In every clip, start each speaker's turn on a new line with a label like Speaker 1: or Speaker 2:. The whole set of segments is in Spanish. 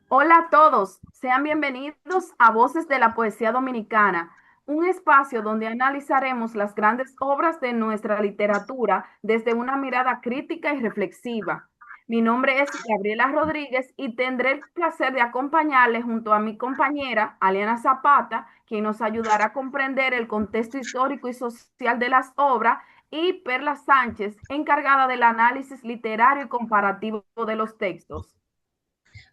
Speaker 1: Hola a todos, sean bienvenidos a Voces de la Poesía Dominicana, un espacio donde analizaremos las grandes obras de nuestra literatura desde una mirada crítica y reflexiva. Mi nombre es Gabriela Rodríguez y tendré el placer de acompañarles junto a mi compañera Aliana Zapata, quien nos ayudará a comprender el contexto histórico y social de las obras, y Perla Sánchez, encargada del análisis literario y comparativo de los textos.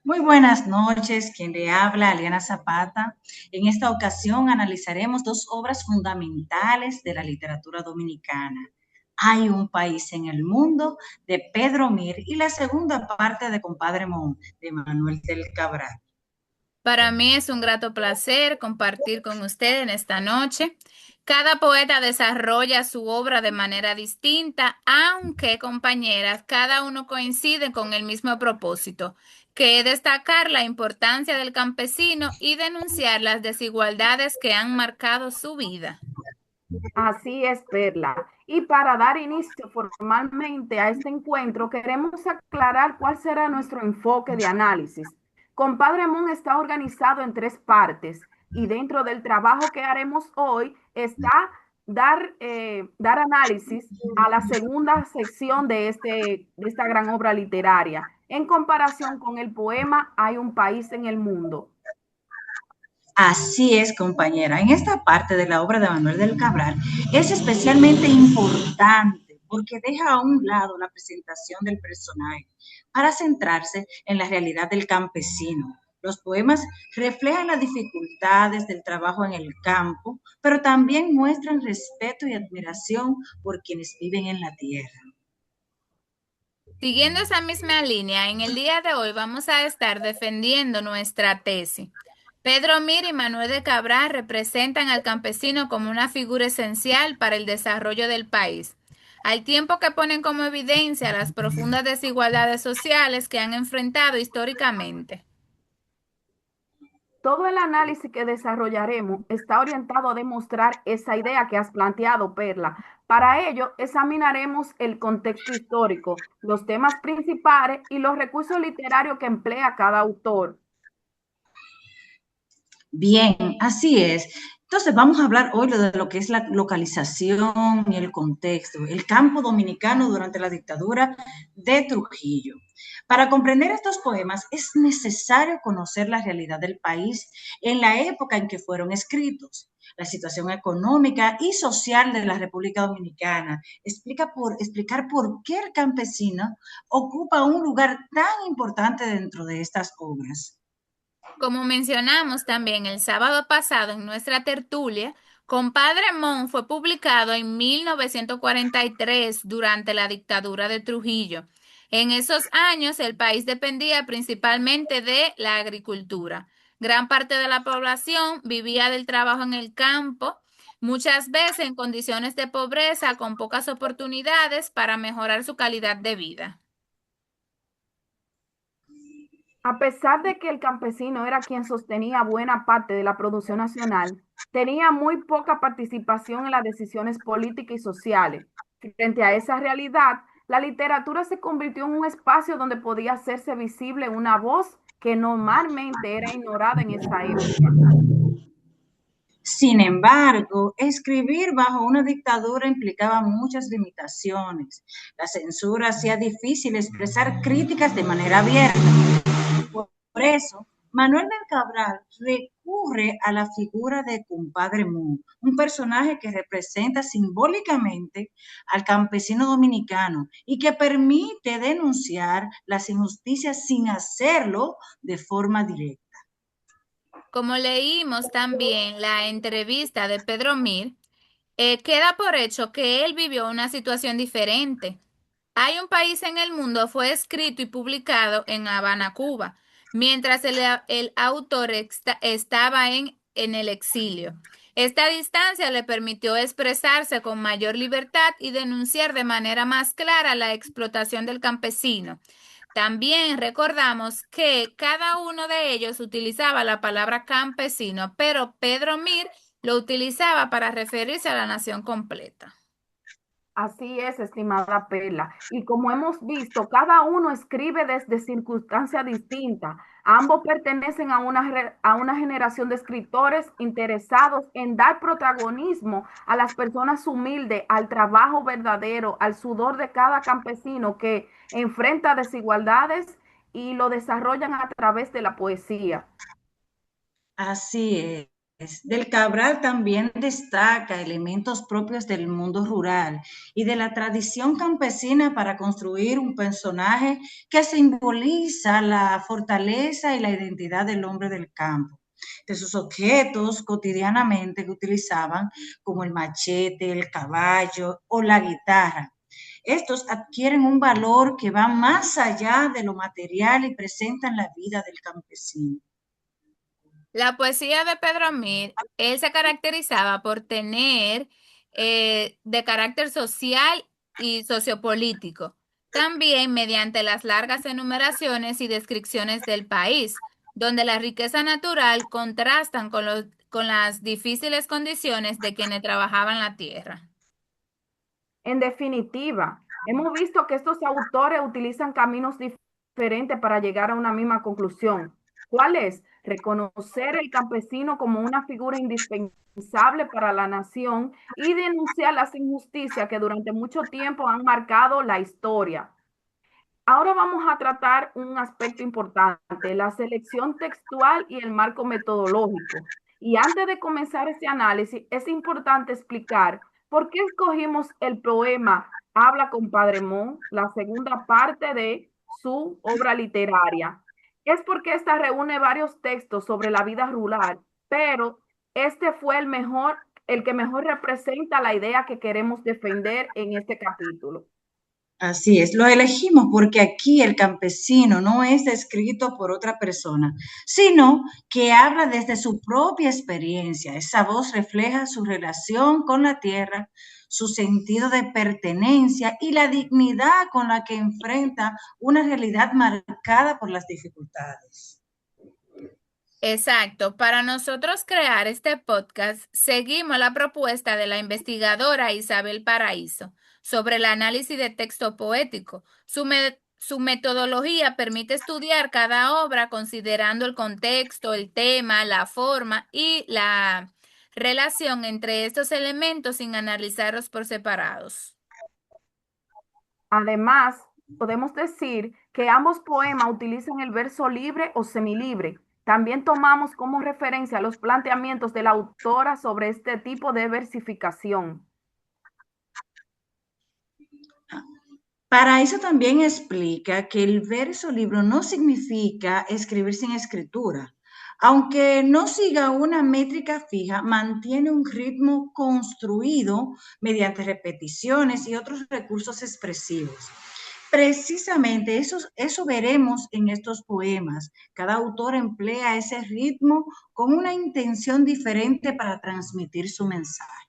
Speaker 2: Muy buenas noches, quien le habla, Aliana Zapata. En esta ocasión analizaremos dos obras fundamentales de la literatura dominicana. Hay un país en el mundo, de Pedro Mir, y la segunda parte de Compadre Mon, de Manuel del Cabral.
Speaker 3: Para mí es un grato placer compartir con usted en esta noche. Cada poeta desarrolla su obra de manera distinta, aunque, compañeras, cada uno coincide con el mismo propósito, que es destacar la importancia del campesino y denunciar las desigualdades que han marcado su vida.
Speaker 1: Así es, Perla. Y para dar inicio formalmente a este encuentro, queremos aclarar cuál será nuestro enfoque de análisis. Compadre Moon está organizado en tres partes y dentro del trabajo que haremos hoy está dar análisis a la segunda sección de esta gran obra literaria, en comparación con el poema Hay un país en el mundo.
Speaker 2: Así es, compañera. En esta parte de la obra de Manuel del Cabral es especialmente importante porque deja a un lado la presentación del personaje para centrarse en la realidad del campesino. Los poemas reflejan las dificultades del trabajo en el campo, pero también muestran respeto y admiración por quienes viven en la tierra.
Speaker 3: Siguiendo esa misma línea, en el día de hoy vamos a estar defendiendo nuestra tesis. Pedro Mir y Manuel de Cabral representan al campesino como una figura esencial para el desarrollo del país, al tiempo que ponen como evidencia las profundas desigualdades sociales que han enfrentado históricamente.
Speaker 1: Todo el análisis que desarrollaremos está orientado a demostrar esa idea que has planteado, Perla. Para ello, examinaremos el contexto histórico, los temas principales y los recursos literarios que emplea cada autor.
Speaker 2: Bien, así es. Entonces vamos a hablar hoy de lo que es la localización y el contexto, el campo dominicano durante la dictadura de Trujillo. Para comprender estos poemas es necesario conocer la realidad del país en la época en que fueron escritos. La situación económica y social de la República Dominicana explicar por qué el campesino ocupa un lugar tan importante dentro de estas obras.
Speaker 3: Como mencionamos también el sábado pasado en nuestra tertulia, Compadre Mon fue publicado en 1943 durante la dictadura de Trujillo. En esos años el país dependía principalmente de la agricultura. Gran parte de la población vivía del trabajo en el campo, muchas veces en condiciones de pobreza, con pocas oportunidades para mejorar su calidad de vida.
Speaker 1: A pesar de que el campesino era quien sostenía buena parte de la producción nacional, tenía muy poca participación en las decisiones políticas y sociales. Frente a esa realidad, la literatura se convirtió en un espacio donde podía hacerse visible una voz que normalmente era ignorada en esa época.
Speaker 2: Sin embargo, escribir bajo una dictadura implicaba muchas limitaciones. La censura hacía difícil expresar críticas de manera abierta. Por eso, Manuel del Cabral recurre a la figura de Compadre Moon, un personaje que representa simbólicamente al campesino dominicano y que permite denunciar las injusticias sin hacerlo de forma directa.
Speaker 3: Como leímos también la entrevista de Pedro Mir, queda por hecho que él vivió una situación diferente. Hay un país en el mundo fue escrito y publicado en Habana, Cuba, mientras el autor estaba en el exilio. Esta distancia le permitió expresarse con mayor libertad y denunciar de manera más clara la explotación del campesino. También recordamos que cada uno de ellos utilizaba la palabra campesino, pero Pedro Mir lo utilizaba para referirse a la nación completa.
Speaker 1: Así es, estimada Perla. Y como hemos visto, cada uno escribe desde circunstancias distintas. Ambos pertenecen a a una generación de escritores interesados en dar protagonismo a las personas humildes, al trabajo verdadero, al sudor de cada campesino que enfrenta desigualdades y lo desarrollan a través de la poesía.
Speaker 2: Así es. Del Cabral también destaca elementos propios del mundo rural y de la tradición campesina para construir un personaje que simboliza la fortaleza y la identidad del hombre del campo. De sus objetos cotidianamente que utilizaban, como el machete, el caballo o la guitarra. Estos adquieren un valor que va más allá de lo material y presentan la vida del campesino.
Speaker 3: La poesía de Pedro Mir, él se caracterizaba por tener de carácter social y sociopolítico, también mediante las largas enumeraciones y descripciones del país, donde la riqueza natural contrastan con las difíciles condiciones de quienes trabajaban la tierra.
Speaker 1: En definitiva, hemos visto que estos autores utilizan caminos diferentes para llegar a una misma conclusión. ¿Cuál es? Reconocer el campesino como una figura indispensable para la nación y denunciar las injusticias que durante mucho tiempo han marcado la historia. Ahora vamos a tratar un aspecto importante, la selección textual y el marco metodológico. Y antes de comenzar este análisis, es importante explicar por qué escogimos el poema Habla con Padre Mon, la segunda parte de su obra literaria. Es porque esta reúne varios textos sobre la vida rural, pero este fue el que mejor representa la idea que queremos defender en este capítulo.
Speaker 2: Así es, lo elegimos porque aquí el campesino no es descrito por otra persona, sino que habla desde su propia experiencia. Esa voz refleja su relación con la tierra, su sentido de pertenencia y la dignidad con la que enfrenta una realidad marcada por las dificultades.
Speaker 3: Exacto. Para nosotros crear este podcast, seguimos la propuesta de la investigadora Isabel Paraíso sobre el análisis de texto poético. Su metodología permite estudiar cada obra considerando el contexto, el tema, la forma y la relación entre estos elementos sin analizarlos por separados.
Speaker 1: Además, podemos decir que ambos poemas utilizan el verso libre o semilibre. También tomamos como referencia los planteamientos de la autora sobre este tipo de versificación.
Speaker 2: Para eso también explica que el verso libro no significa escribir sin escritura. Aunque no siga una métrica fija, mantiene un ritmo construido mediante repeticiones y otros recursos expresivos. Precisamente eso veremos en estos poemas. Cada autor emplea ese ritmo con una intención diferente para transmitir su mensaje.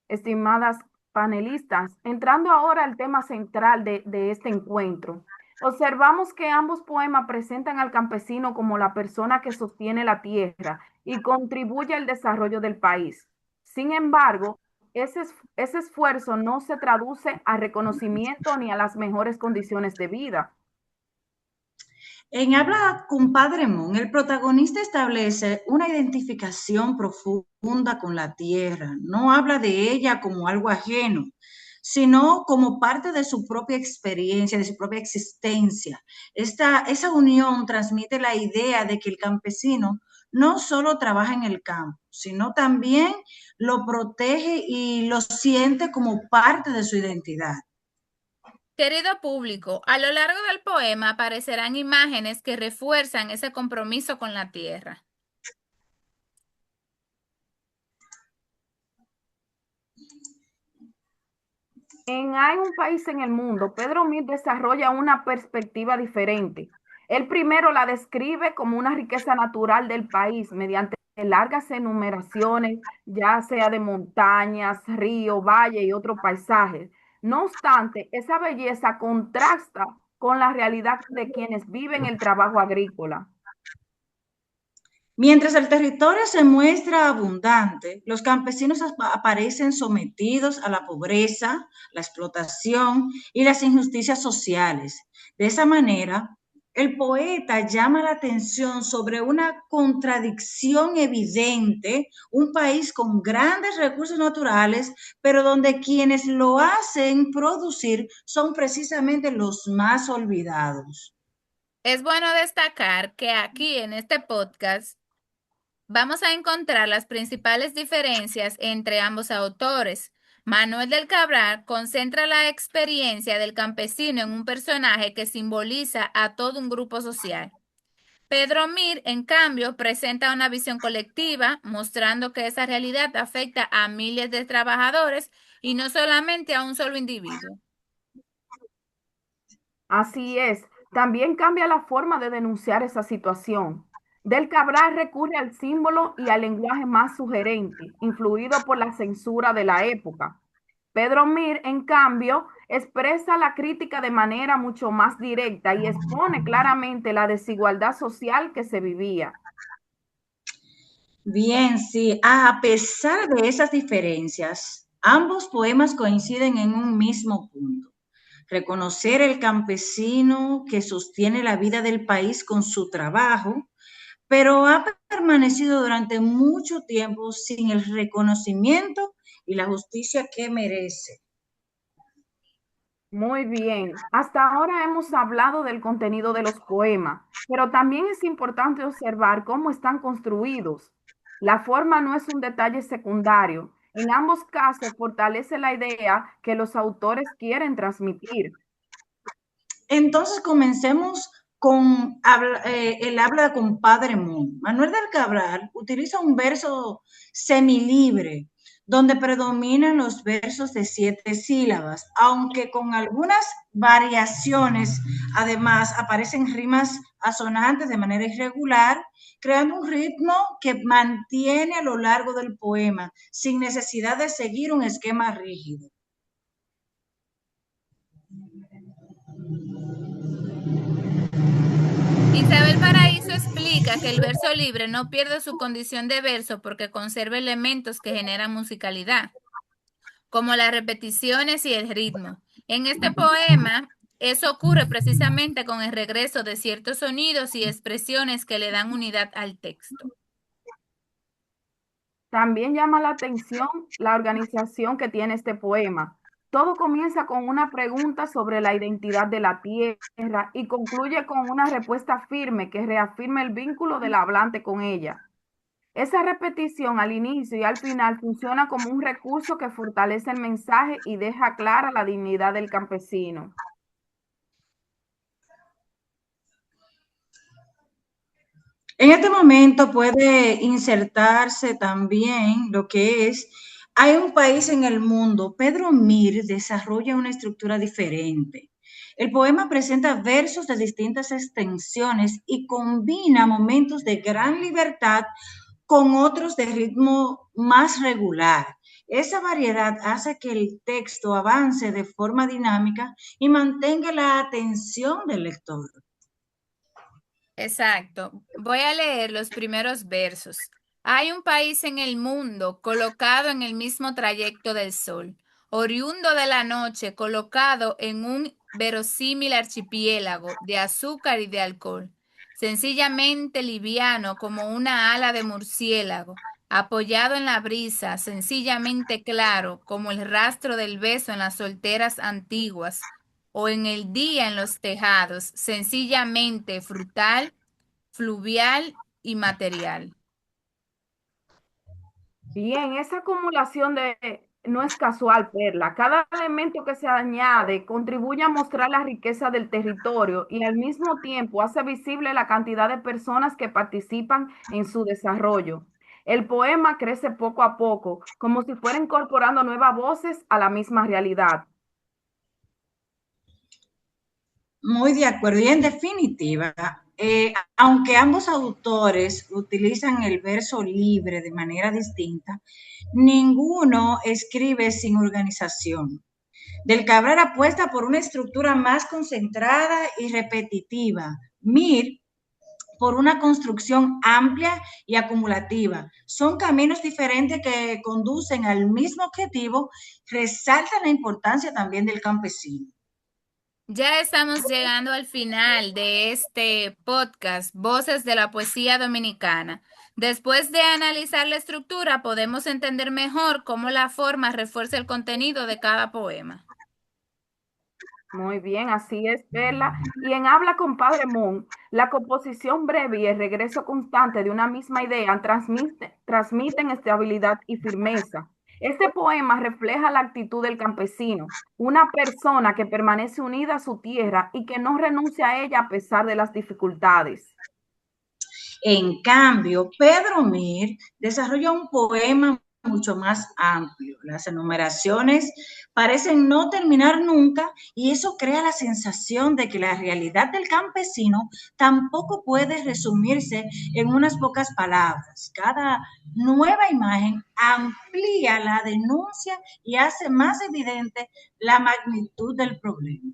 Speaker 1: Estimadas panelistas, entrando ahora al tema central de este encuentro, observamos que ambos poemas presentan al campesino como la persona que sostiene la tierra y contribuye al desarrollo del país. Sin embargo, ese esfuerzo no se traduce a reconocimiento ni a las mejores condiciones de vida.
Speaker 2: En Habla con Padre Mon, el protagonista establece una identificación profunda con la tierra. No habla de ella como algo ajeno, sino como parte de su propia experiencia, de su propia existencia. Esa unión transmite la idea de que el campesino no solo trabaja en el campo, sino también lo protege y lo siente como parte de su identidad.
Speaker 3: Querido público, a lo largo del poema aparecerán imágenes que refuerzan ese compromiso con la tierra.
Speaker 1: Hay un país en el mundo, Pedro Mir desarrolla una perspectiva diferente. Él primero la describe como una riqueza natural del país mediante largas enumeraciones, ya sea de montañas, río, valle y otros paisajes. No obstante, esa belleza contrasta con la realidad de quienes viven el trabajo agrícola.
Speaker 2: Mientras el territorio se muestra abundante, los campesinos aparecen sometidos a la pobreza, la explotación y las injusticias sociales. De esa manera, el poeta llama la atención sobre una contradicción evidente, un país con grandes recursos naturales, pero donde quienes lo hacen producir son precisamente los más olvidados.
Speaker 3: Es bueno destacar que aquí en este podcast vamos a encontrar las principales diferencias entre ambos autores. Manuel del Cabral concentra la experiencia del campesino en un personaje que simboliza a todo un grupo social. Pedro Mir, en cambio, presenta una visión colectiva, mostrando que esa realidad afecta a miles de trabajadores y no solamente a un solo individuo.
Speaker 1: Así es, también cambia la forma de denunciar esa situación. Del Cabral recurre al símbolo y al lenguaje más sugerente, influido por la censura de la época. Pedro Mir, en cambio, expresa la crítica de manera mucho más directa y expone claramente la desigualdad social que se vivía.
Speaker 2: Bien, sí, a pesar de esas diferencias, ambos poemas coinciden en un mismo punto: reconocer el campesino que sostiene la vida del país con su trabajo, pero ha permanecido durante mucho tiempo sin el reconocimiento y la justicia que merece.
Speaker 1: Muy bien, hasta ahora hemos hablado del contenido de los poemas, pero también es importante observar cómo están construidos. La forma no es un detalle secundario. En ambos casos fortalece la idea que los autores quieren transmitir.
Speaker 2: Entonces comencemos con el habla con Padre Mon. Manuel del Cabral utiliza un verso semilibre, donde predominan los versos de 7 sílabas, aunque con algunas variaciones. Además, aparecen rimas asonantes de manera irregular, creando un ritmo que mantiene a lo largo del poema, sin necesidad de seguir un esquema rígido.
Speaker 3: Isabel Paraíso explica que el verso libre no pierde su condición de verso porque conserva elementos que generan musicalidad, como las repeticiones y el ritmo. En este poema, eso ocurre precisamente con el regreso de ciertos sonidos y expresiones que le dan unidad al texto.
Speaker 1: También llama la atención la organización que tiene este poema. Todo comienza con una pregunta sobre la identidad de la tierra y concluye con una respuesta firme que reafirma el vínculo del hablante con ella. Esa repetición al inicio y al final funciona como un recurso que fortalece el mensaje y deja clara la dignidad del campesino.
Speaker 2: En este momento puede insertarse también lo que es, hay un país en el mundo. Pedro Mir desarrolla una estructura diferente. El poema presenta versos de distintas extensiones y combina momentos de gran libertad con otros de ritmo más regular. Esa variedad hace que el texto avance de forma dinámica y mantenga la atención del lector.
Speaker 3: Exacto. Voy a leer los primeros versos. Hay un país en el mundo colocado en el mismo trayecto del sol, oriundo de la noche, colocado en un verosímil archipiélago de azúcar y de alcohol, sencillamente liviano como una ala de murciélago, apoyado en la brisa, sencillamente claro como el rastro del beso en las solteras antiguas o en el día en los tejados, sencillamente frutal, fluvial y material.
Speaker 1: Bien, esa acumulación no es casual, Perla. Cada elemento que se añade contribuye a mostrar la riqueza del territorio y al mismo tiempo hace visible la cantidad de personas que participan en su desarrollo. El poema crece poco a poco, como si fuera incorporando nuevas voces a la misma realidad.
Speaker 2: Muy de acuerdo. Y en definitiva, aunque ambos autores utilizan el verso libre de manera distinta, ninguno escribe sin organización. Del Cabral apuesta por una estructura más concentrada y repetitiva. Mir por una construcción amplia y acumulativa. Son caminos diferentes que conducen al mismo objetivo, resaltan la importancia también del campesino.
Speaker 3: Ya estamos llegando al final de este podcast, Voces de la Poesía Dominicana. Después de analizar la estructura, podemos entender mejor cómo la forma refuerza el contenido de cada poema.
Speaker 1: Muy bien, así es, Perla. Y en Habla con Padre Mon, la composición breve y el regreso constante de una misma idea transmiten estabilidad y firmeza. Este poema refleja la actitud del campesino, una persona que permanece unida a su tierra y que no renuncia a ella a pesar de las dificultades.
Speaker 2: En cambio, Pedro Mir desarrolla un poema mucho más amplio. Las enumeraciones parecen no terminar nunca y eso crea la sensación de que la realidad del campesino tampoco puede resumirse en unas pocas palabras. Cada nueva imagen amplía la denuncia y hace más evidente la magnitud del problema.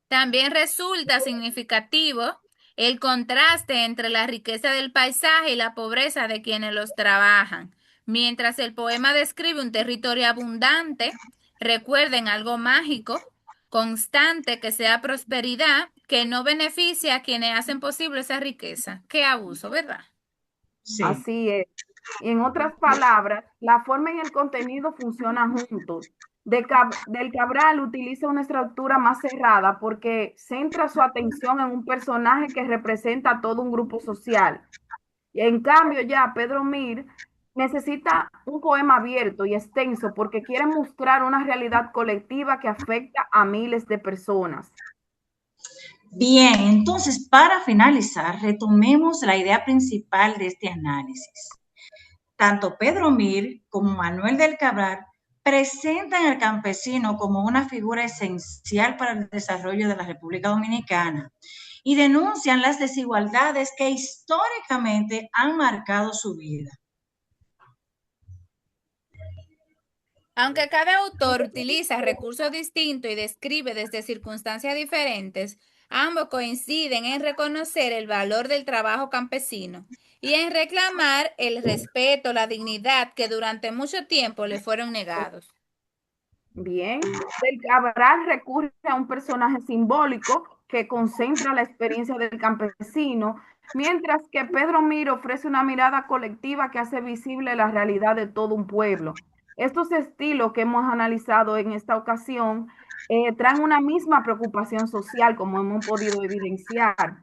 Speaker 3: También resulta significativo el contraste entre la riqueza del paisaje y la pobreza de quienes los trabajan. Mientras el poema describe un territorio abundante, recuerden algo mágico, constante, que sea prosperidad, que no beneficia a quienes hacen posible esa riqueza. Qué abuso, ¿verdad?
Speaker 2: Sí.
Speaker 1: Así es. Y en otras palabras, la forma y el contenido funcionan juntos. Del Cabral utiliza una estructura más cerrada porque centra su atención en un personaje que representa a todo un grupo social. Y en cambio, ya Pedro Mir necesita un poema abierto y extenso porque quiere mostrar una realidad colectiva que afecta a miles de personas.
Speaker 2: Bien, entonces para finalizar, retomemos la idea principal de este análisis. Tanto Pedro Mir como Manuel del Cabral presentan al campesino como una figura esencial para el desarrollo de la República Dominicana y denuncian las desigualdades que históricamente han marcado su vida.
Speaker 3: Aunque cada autor utiliza recursos distintos y describe desde circunstancias diferentes, ambos coinciden en reconocer el valor del trabajo campesino y en reclamar el respeto, la dignidad que durante mucho tiempo le fueron negados.
Speaker 1: Bien, Del Cabral recurre a un personaje simbólico que concentra la experiencia del campesino, mientras que Pedro Mir ofrece una mirada colectiva que hace visible la realidad de todo un pueblo. Estos estilos que hemos analizado en esta ocasión traen una misma preocupación social, como hemos podido evidenciar.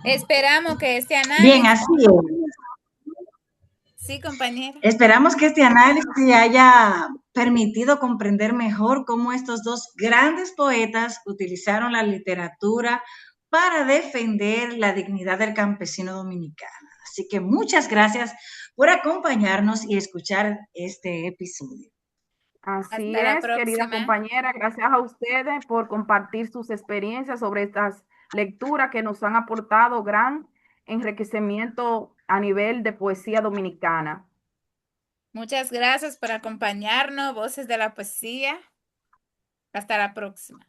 Speaker 3: Esperamos que este
Speaker 2: Bien,
Speaker 3: análisis...
Speaker 2: así es.
Speaker 3: Sí, compañera.
Speaker 2: Esperamos que este análisis haya permitido comprender mejor cómo estos dos grandes poetas utilizaron la literatura para defender la dignidad del campesino dominicano. Así que muchas gracias por acompañarnos y escuchar este episodio.
Speaker 1: Así
Speaker 3: Hasta la
Speaker 1: es, querida
Speaker 3: próxima.
Speaker 1: compañera, gracias a ustedes por compartir sus experiencias sobre estas lecturas que nos han aportado gran enriquecimiento a nivel de poesía dominicana.
Speaker 3: Muchas gracias por acompañarnos, Voces de la Poesía. Hasta la próxima.